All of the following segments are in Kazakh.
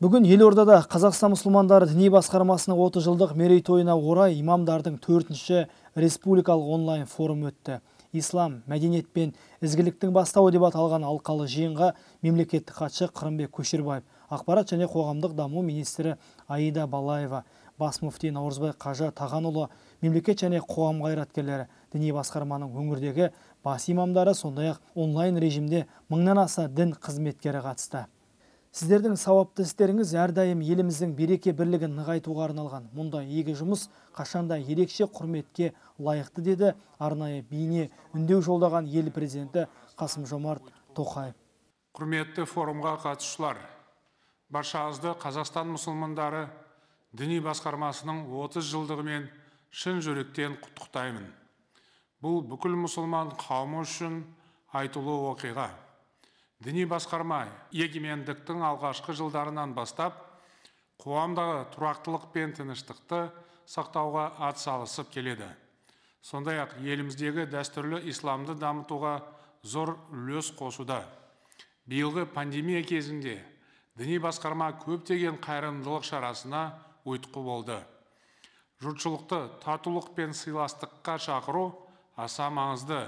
Бүгін елордада Қазақстан мұсылмандары діни басқармасының 30 жылдық мерейтойына орай имамдардың 4-ші республикалық онлайн форум өтті. Ислам, мәдениет пен ізгіліктің бастауы деп аталған алқалы жиынға мемлекеттік хатшы Қырымбек Көшербаев, ақпарат және қоғамдық даму министрі Аида Балаева, бас муфти Наурызбай Қажы Тағанұлы, мемлекет және қоғам қайраткерлері, діни басқарманың өңірдегі бас имамдары, сондай-ақ онлайн режимде 1000-нан аса дін қызметкері қатысты. Сіздердің сауапты істеріңіз әрдайым еліміздің береке бірлігін нығайтуға арналған. Мұндай игі жұмыс қашанда ерекше құрметке лайықты, деді арнайы бейне үндеу жолдаған ел президенті Қасым-Жомарт Тоқаев. Құрметті форумға қатысушылар, баршаңызды Қазақстан мұсылмандары діни басқармасының 30 жылдығымен шын жүректен құттықтаймын. Бұл бүкіл мұсылман қауымы үшін айтулы оқиға. Діни басқарма егемендіктің алғашқы жылдарынан бастап, қоғамдағы тұрақтылық пен тыныштықты сақтауға атсалысып келеді. Сондай-ақ еліміздегі дәстүрлі исламды дамытуға зор үлес қосуда. Биылғы пандемия кезінде діни басқарма көптеген қайырымдылық шарасына ұйытқы болды. Жұртшылықты татулық пен сыйластыққа шақыру аса маңызды.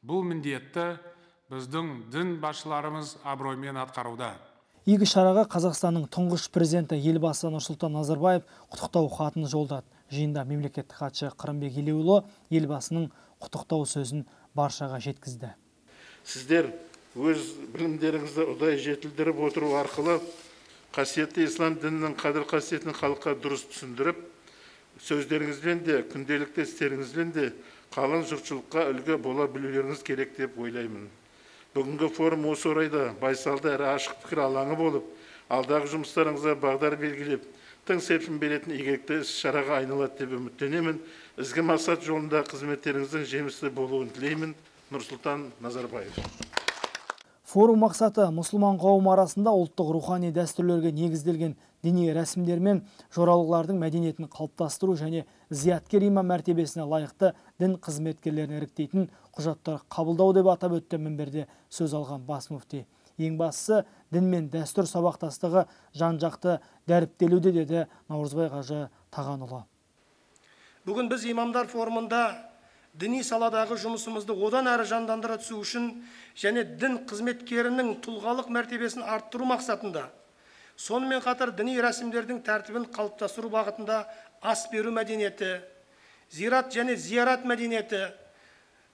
Бұл міндетті біздің дін басшыларымыз абыроймен атқаруда. Игі шараға Қазақстанның тұңғыш президенті елбасы Нұрсұлтан Назарбаев құттықтау хатын жолдады. Жиында мемлекеттік хатшы Қырымбек Елеуұлы елбасының құттықтау сөзін баршаға жеткізді. Сіздер өз білімдеріңізді ұдай жетілдіріп отыру арқылы қасиетті ислам дінінің қадір қасиетін халыққа дұрыс түсіндіріп, сөздеріңізбен де, күнделікті істеріңізбен де қалың жұртшылыққа үлгі бола білулеріңіз керек деп ойлаймын. Бүгінгі форум осы орайда байсалды әрі ашық пікір алаңы болып, алдағы жұмыстарыңызға бағдар белгілеп, тың серпін беретін игілікті іс-шараға айналады деп үміттенемін. Ізгі мақсат жолында қызметтеріңіздің жемісті болуын тілеймін. Нұрсұлтан Назарбаев. Форум мақсаты мұсылман қауымы арасында ұлттық рухани дәстүрлерге негізделген діни рәсімдер мен жоралғылардың мәдениетін қалыптастыру және зияткер имам мәртебесіне лайықты дін қызметкерлерін іріктейтін құжаттар қабылдау деп атап өтті мінберде сөз алған бас муфти. Ең бастысы дін мен дәстүр сабақтастығы жан-жақты дәріптелуде, деді Наурызбай Қажы Тағанұлы. Бүгін біз имамдар форумында діни саладағы жұмысымызды одан әрі жандандыра түсу үшін және дін қызметкерінің тұлғалық мәртебесін арттыру мақсатында, сонымен қатар діни рәсімдердің тәртібін қалыптастыру бағытында ас беру мәдениеті, зират және зиярат мәдениеті,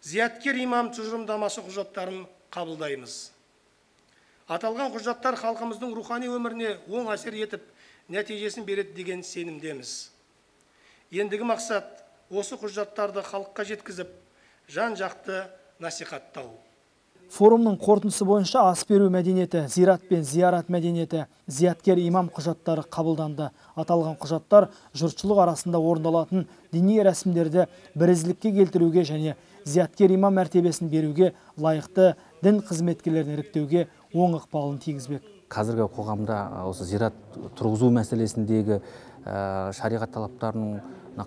зияткер имам тұжырымдамасы құжаттарын қабылдаймыз. Аталған құжаттар халқымыздың рухани өміріне оң әсер етіп, нәтижесін береді деген сенімдеміз. Ендігі мақсат осы құжаттарды халыққа жеткізіп, жан-жақты насихаттау. Форумның қорытындысы бойынша ас беру мәдениеті, зират пен зиярат мәдениеті, зияткер имам құжаттары қабылданды. Аталған құжаттар жұртшылық арасында орындалатын діни рәсімдерді бірізділікке келтіруге және зияткер имам мәртебесін беруге лайықты дін қызметкерлерін іріктеуге оң ықпалын тигізбек. Қазіргі қоғамда осы зират тұрғызу мәселесіндегі шариғат талаптарының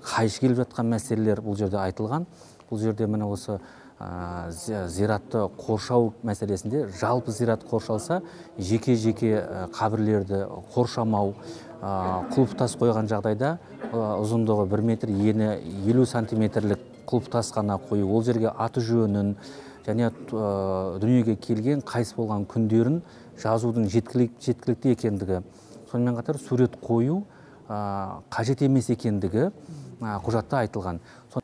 қайшы келіп жатқан мәселелер бұл жерде айтылған. Бұл жерде міне осы зиратты қоршау мәселесінде жалпы зират қоршалса, жеке-жеке қабірлерді қоршамау, құлпытас қойған жағдайда ұзындығы 1 метр, ені 50 сантиметрлік құлпытас қана қою, ол жерге аты жөнін және дүниеге келген қайсы болған күндерін жазудың жеткілікті екендігі, сонымен қатар сурет қою қажет емес екендігі құжатта айтылған.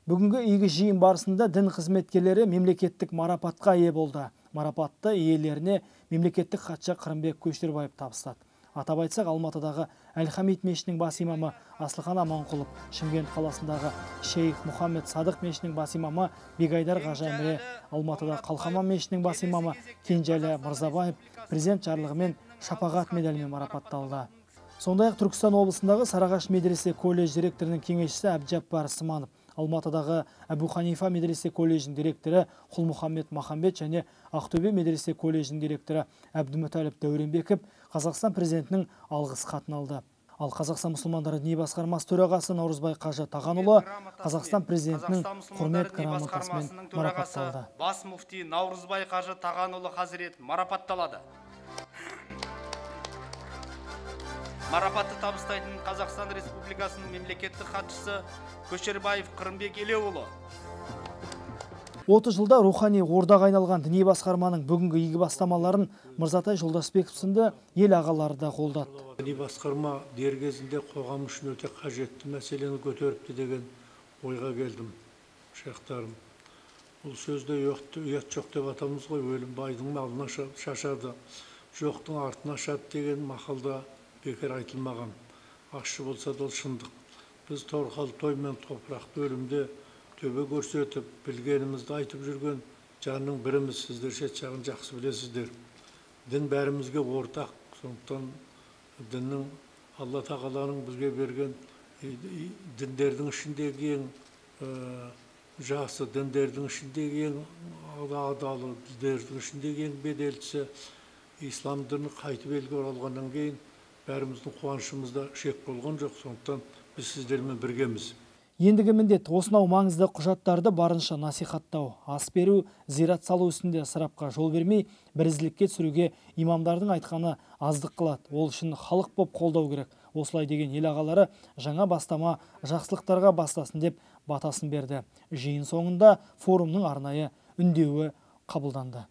Бүгінгі игі жиын барысында дін қызметкерлері мемлекеттік марапатқа ие болды. Марапатты иелеріне мемлекеттік хатшы Қырымбек Көшербаев табыстады. Атап айтсақ, Алматыдағы Әл-Хамид мешітінің бас имамы Асылхан Аманқұлов, Шымкент қаласындағы Шейх Мұхаммед Садық мешітінің бас имамы Бегайдар Қажы Әміре, Алматыда Қалқаман мешітінің бас имамы Кенжәлі Мырзабаев президент жарлығымен шапағат медалімен марапатталды. Сондай-ақ Түркістан облысындағы Сарағаш медресе колледж директорының кеңесшісі Әбджаппар Сыманов, Алматыдағы Әбу Ханифа медресе колледжінің директоры Құлмұхаммед Махамбет және Ақтөбе медресе колледжінің директоры Әбдімүтәліп Дәуренбеков Қазақстан президентінің алғыс хатын алды. Ал Қазақстан мұсылмандары діни басқармасы төрағасы Наурызбай Қажы Тағанұлы Қазақстан президентінің құрмет грамотасымен марапатталды. Бас муфти Наурызбай Қажы Тағанұлы Хазірет марапатталады. марапатты табыстайтын Қазақстан Республикасының мемлекеттік хатшысы Көшербаев Қырымбек Елеуұлы. 30 жылда рухани ордаға айналған діни басқарманың бүгінгі игі бастамаларын Мырзатай Жолдасбеков сынды ел ағалары да қолдады. Діни басқарма дер кезінде қоғам үшін өте қажетті мәселені көтеріпті деген ойға келдім, шаяқтарым. Бұл сөзде ұят жоқ деп атамыз ғой, өлім байдың малына шашады, жоқтың артына ашады деген мақалда бекер айтылмаған. Ащы болса да ол шындық. Біз торқалы той мен топырақты өлімде төбе көрсетіп, білгенімізді айтып жүрген жанның біріміз, сіздер шет жағын жақсы білесіздер. Дін бәрімізге ортақ, сондықтан діннің, Алла тағаланың бізге берген діндердің ішіндегі ең жақсы, діндердің ішіндегі ең адалы, діндердің ішіндегі ең беделдісі ислам діні қайтып елге оралғаннан кейін бәріміздің қуанышымызда шек болған жоқ, сондықтан біз сіздермен біргеміз. Ендігі міндет осынау маңызды құжаттарды барынша насихаттау, ас беру, зират салу үстінде ысырапқа жол бермей, бірізділікке түсіруге имамдардың айтқаны аздық қылады. Ол үшін халық боп қолдау керек. Осылай деген ел ағалары жаңа бастама жақсылықтарға бастасын деп батасын берді. Жиын соңында форумның арнайы үндеуі қабылданды.